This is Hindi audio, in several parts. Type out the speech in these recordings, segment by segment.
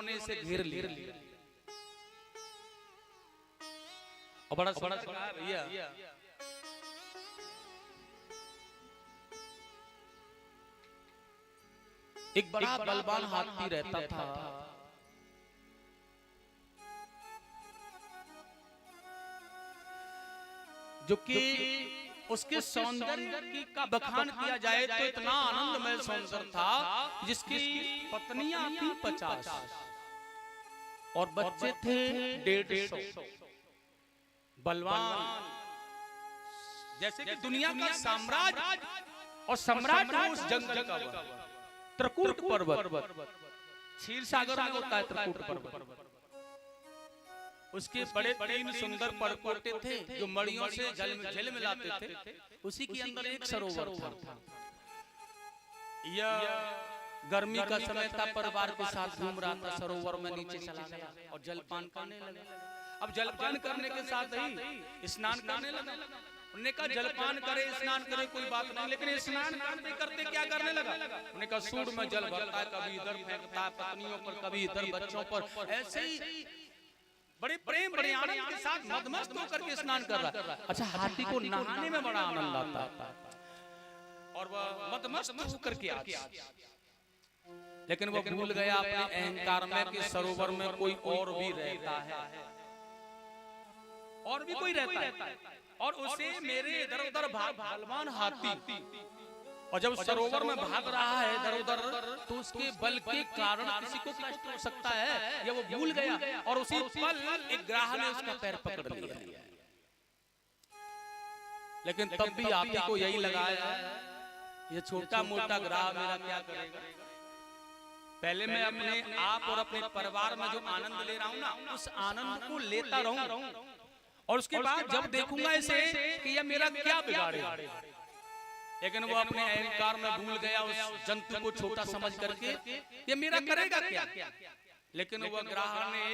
उन्होंने इसे घेर लिया और बड़ा भैया एक बड़ा बलवान हाथी रहता था, जो कि उसके सौंदर्य का बखान किया जाए तो इतना आनंदमय सौंदर्य था, जिसकी पत्नियां थी 50 और बच्चे थे 150। बलवान जैसे कि दुनिया का साम्राज्य और सम्राट उस जंगल का त्रिकूट पर्वत, क्षीर सागर में होता है त्रिकूट पर्वत। उसके बड़े 3 सुंदर परकोटे थे जो मड़ियों से जल मिलाते थे। उसी के अंदर एक सरोवर था। यह गर्मी का समय था, परिवार के साथ घूम रहा था, सरोवर में नीचे चला गया और जलपान करने लगा। अब जलपान करने के साथ ही स्नान करने लगा। उन्होंने कहा जलपान करे स्नान करे कोई बात नहीं, लेकिन स्नान करते करते क्या करने लगा? उन्होंने कहा सूंड में जल भरता है, कभी इधर फेंकता है पत्नियों पर, कभी इधर बच्चों पर, ऐसे ही बड़े प्रेम बड़े आनंद के साथ मदमस्त होकर के स्नान कर रहा है। अच्छा, हाथी को नहाने में बड़ा आनंद आता है और वह मदमस्त होकर के आता, लेकिन वह भूल गया अपने अहंकार में कि सरोवर में कोई और भी रहता है, और भी कोई रहता है और उसे मेरे इधर उधर बलवान हाथी, और जब सरोवर में भाग रहा है इधर उधर तो उसके बल के कारण किसी को कष्ट हो सकता है, या वो भूल गया और उसी पल एक ग्राह ने उसका पैर पकड़ लिया। लेकिन तब भी हाथी को यही लगाया ये छोटा मोटा ग्राह मेरा क्या करेगा, पहले मैं अपने आप और अपने परिवार में जो आनंद ले रहा हूँ ना, उस आनंद को लेता रहूं और उसके बाद जब देखूंगा इसे कि यह मेरा क्या बिगाड़ेगा। लेकिन वो अपने अहंकार में भूल गया उस जंतु को छोटा समझ करके ये मेरा करेगा क्या। लेकिन वह ग्राह ने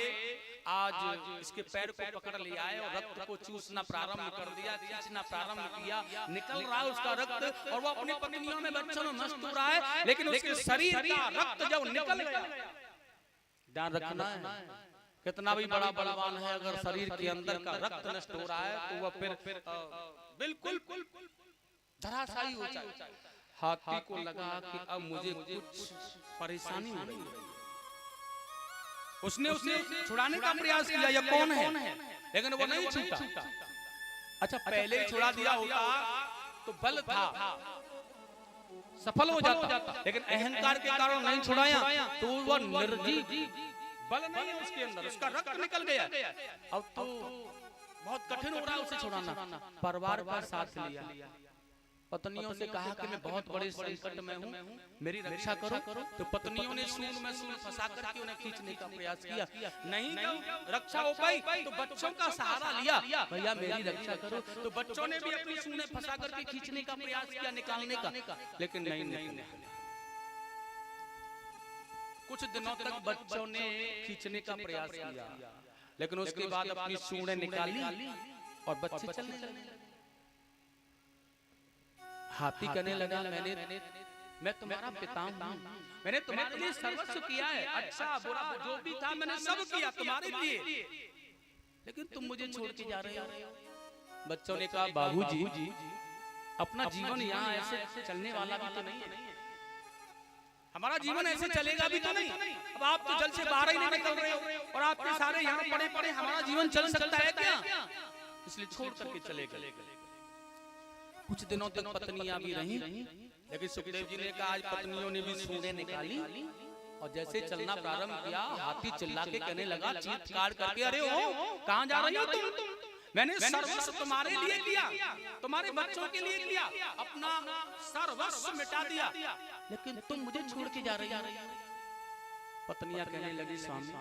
आज इसके पैर को पकड़ लिया है और रक्त को चूसना प्रारंभ कर दिया, खींचना प्रारंभ किया, निकल रहा है उसका रक्त और वो अपनी पत्नियों में बच्चों में मस्त हो रहा है। लेकिन उसके शरीर का रक्त जब निकल गया, ध्यान रखना है कितना भी बड़ा बलवान है, अगर शरीर के अंदर का रक्त नष्ट हो रहा है तो वह फिर बिल्कुल धराशायी हो जाए। हाथी को लगा कि अब मुझे कुछ परेशानी हो रही है। उसने छुड़ाने का प्रयास किया, यह कौन है, लेकिन वो नहीं छूटा। अच्छा, पहले ही छुड़ा दिया होता तो बल था, सफल हो जाता, लेकिन अहंकार के कारण नहीं छुड़ाया तो वह निर्जीव, बल नहीं है उसके अंदर, उसका रक्त निकल गया। अब तो बहुत कठिन हो रहा है उसे छुड़ाना। परिवार का साथ लिया, पत्नियों से कहा कि मैं बहुत बड़े संकट में हूँ, मेरी रक्षा करो। तो पत्नियों ने सूंड में सूंड फंसा करके उन्हें खींचने का प्रयास किया, नहीं रक्षा हो पाई तो बच्चों का सहारा लिया, भैया मेरी रक्षा करो। तो बच्चों ने भी अपनी सूंड में फंसा करके खींचने का प्रयास किया, निकालने का, लेकिन नहीं। कुछ दिनों तक बच्चों ने खींचने का प्रयास किया, लेकिन उसके बाद अपनी सूंडें निकाली और बच्चे चलने लगे। हाथी कहने लगा मैं तुम्हारा पिता हूँ, मैंने तुम्हारे लिए सर्वस्व किया है, अच्छा बुरा जो भी था मैंने सब किया तुम्हारे लिए, लेकिन तुम मुझे छोड़ के जा रहे हो। बच्चों ने कहा बाबूजी अपना जीवन यहाँ ऐसे चलने वाला भी तो नहीं है, हमारा जीवन ऐसे चलेगा भी तो नहीं। अब आप तो जल से बाहर ही नहीं निकल रहे हो और आपके सारे यहाँ पड़े पड़े, हमारा जीवन चल सकता है क्या, इसलिए छोड़ करके चले गए। कुछ दिनों तक पत्नियां भी रहीं, लेकिन सुखदेव जी ने कहा आज पत्नियों ने भी सूंडें निकाली और जैसे चलना प्रारंभ किया, हाथी चिल्ला के कहने लगा, चीत्कार करके, अरे ओ कहाँ जा रही हो तुम, मैंने सर्वस्व तुम्हारे लिए किया, तुम्हारे बच्चों के लिए किया, अपना सर्वस्व मिटा दिया, लेकिन तुम मुझे छोड़ के जा रही हो। पत्नियां कहने लगी स्वामी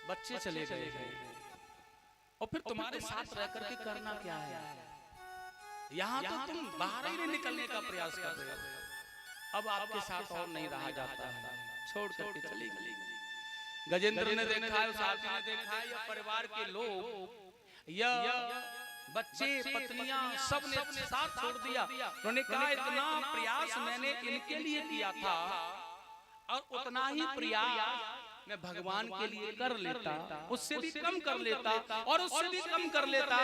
बच्चे चले गए और फिर तुम्हारे साथ रह करके करना क्या है, यहाँ तो तुम बाहर ही नहीं निकलने का प्रयास कर रहे हो, अब आपके साथ और नहीं रहा जाता है, छोड़ करके चली गई। गजेंद्र ने देखा है, साथी ने देखा है, या परिवार के लोग या बच्चे पत्नियां सब ने अपने साथ छोड़ दिया। उन्होंने कहा इतना प्रयास मैंने इनके लिए किया था और उतना ही प्रयास मैं भगवान के लिए कर लेता, उससे भी कम कर लेता और उससे भी कम कर लेता,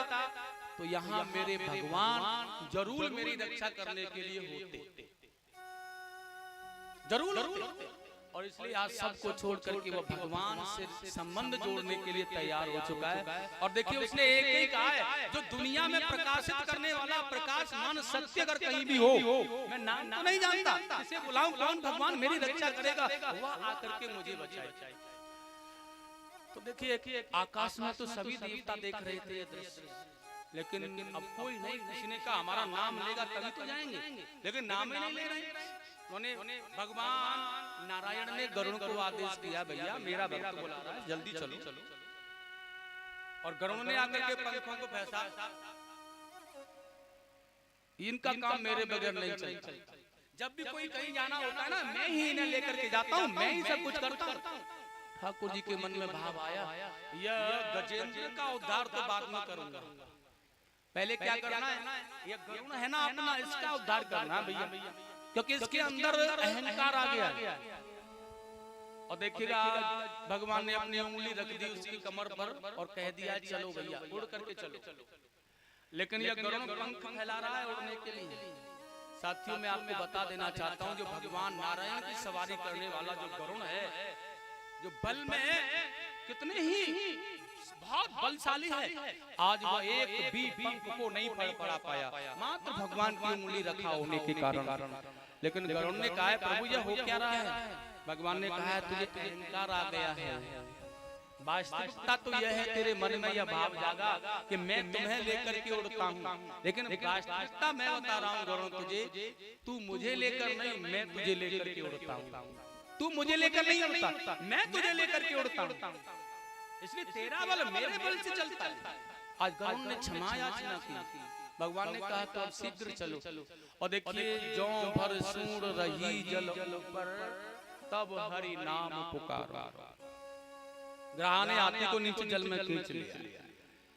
तो यहाँ मेरे भगवान जरूर मेरी रक्षा करने के लिए होते, जरूर होते। और इसलिए आज सबको छोड़ करके वो भगवान से संबंध जोड़ने के लिए तैयार हो चुका है। और देखिए उसने एक ही कहा है, जो दुनिया में प्रकाशित करने वाला प्रकाशमान सत्य अगर कहीं भी हो, मैं नाम तो नहीं जानता, इसे बुलाऊं कौन भगवान मेरी रक्षा करेगा, वह आकर के मुझे बचाए। तो देखिए आकाश में तो सभी देवता देख रहे थे दृश्य, लेकिन अब कोई नहीं, किसी ने कहा हमारा नाम लेगा तभी तो जाएंगे, लेकिन नाम ही नहीं ले रहे। उन्होंने भगवान नारायण ने गरुड़ को आदेश दिया, भैया मेरा भक्त बुला रहा है, जल्दी चलो। और गरुड़ ने आकर के पंखों को फैसा, इनका काम मेरे बगैर नहीं चलता। जब भी कोई कहीं जाना होता है ना, मैं ही इन्हें लेकर के जाता हूँ, मैं ही सब कुछ करता हूँ। ठाकुर जी के मन में भाव आया, यह गजेंद्र का उद्धार तो बाद में करूंगा, पहले क्या करना है, ये गरुड़ है ना अपना, इसका उद्धार करना भैया, क्योंकि इसके अंदर अहंकार आ गया। और देखिएगा भगवान ने अपनी उंगली रख दी उसकी कमर पर और कह दिया चलो भैया उड़ करके चलो। लेकिन यह गरुड़ पंख फैला रहा है उड़ने के लिए। साथियों मैं आपको बता देना चाहता हूँ, जो भगवान नारायण की सवारी करने वाला जो गरुड़ है, जो बल में कितने ही बहुत बलशाली है, आज वह एक भी पंख को नहीं पड़ा पाया, मात्र भगवान की उंगली रखा होने के कारण। लेकिन गरुड़ ने कहा है प्रभु यह हो क्या रहा है, भगवान ने कहा है तुझे अहंकार आ गया है, वास्तविकता तो यह है तेरे मन में यह भाव जागा कि मैं तुम्हें लेकर के उड़ता हूँ, लेकिन वास्तविकता मैं बता रहा हूँ गरुड़ तुझे, तू मुझे लेकर नहीं मैं तुझे लेकर के उड़ता हूँ, तू मुझे लेकर नहीं उड़ता मैं तुझे लेकर के उड़ता हूँ, इसलिए तेरा बल मेरे बल से चलता है। आज गरुड़ ने क्षमा याचना की, भगवान ने कहा तो अब शीघ्र चलो। और देखिए जो भर सूर रही जल पर तब हरि नाम पुकारा, ग्रह ने हाथी को नीचे जल में खींच लिया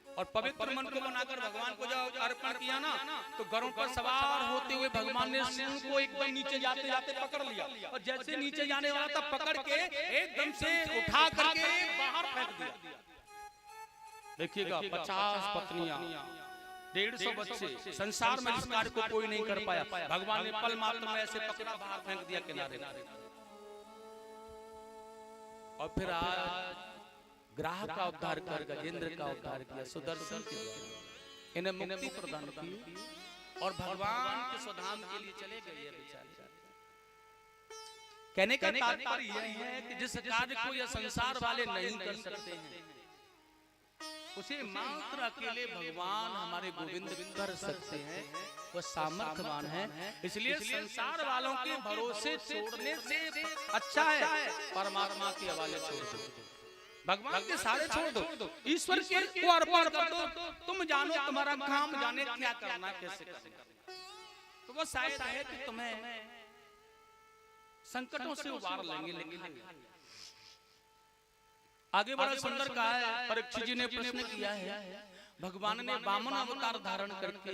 और पवित्र मन को बनाकर भगवान को जब अर्पण किया ना, तो गरुड़ पर सवार होते हुए भगवान ने सूर को एकदम नीचे जाते जाते पकड़ लिया और जैसे नीचे जाने वाला था पकड़ के एकदम से उठा करके बाहर फेंक दिया। देखिएगा 50 पत्नियां, 150 बच्चे, संसार में इस कार्य को कोई नहीं कर पाया, भगवान ने पल मात्र में ऐसे पकड़ा बाहर फेंक दिया किनारे। और फिर आज ग्राह का उद्धार कर गजेंद्र का उद्धार किया, सुदर्शन के द्वारा इन्हें मुक्ति प्रदान की और भगवान के स्वधाम के लिए चले गए ये बेचारे। कहने का तात्पर्य यही है कि जिस कार्य को यह संसार वाले नहीं कर सकते हैं, उसे मात्र अकेले भगवान हमारे गोविंद कर सकते हैं, वह सामर्थ्यवान है। इसलिए संसार वालों के भरोसे छोड़ने से अच्छा है परमात्मा के हवाले छोड़ दो, भगवान के सारे छोड़ दो, ईश्वर के को अर्पण कर दो, तुम जानो तुम्हारा काम जाने क्या करना कैसे करना, तो वो शायद है कि तुम्हें संकटों से उबार लेंगे। आगे बड़ा सुंदर कहा है, परीक्षित जी ने प्रश्न किया है भगवान ने वामन अवतार धारण करके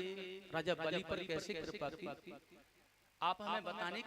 राजा बलि पर कैसे कृपा की, आप हमें बताने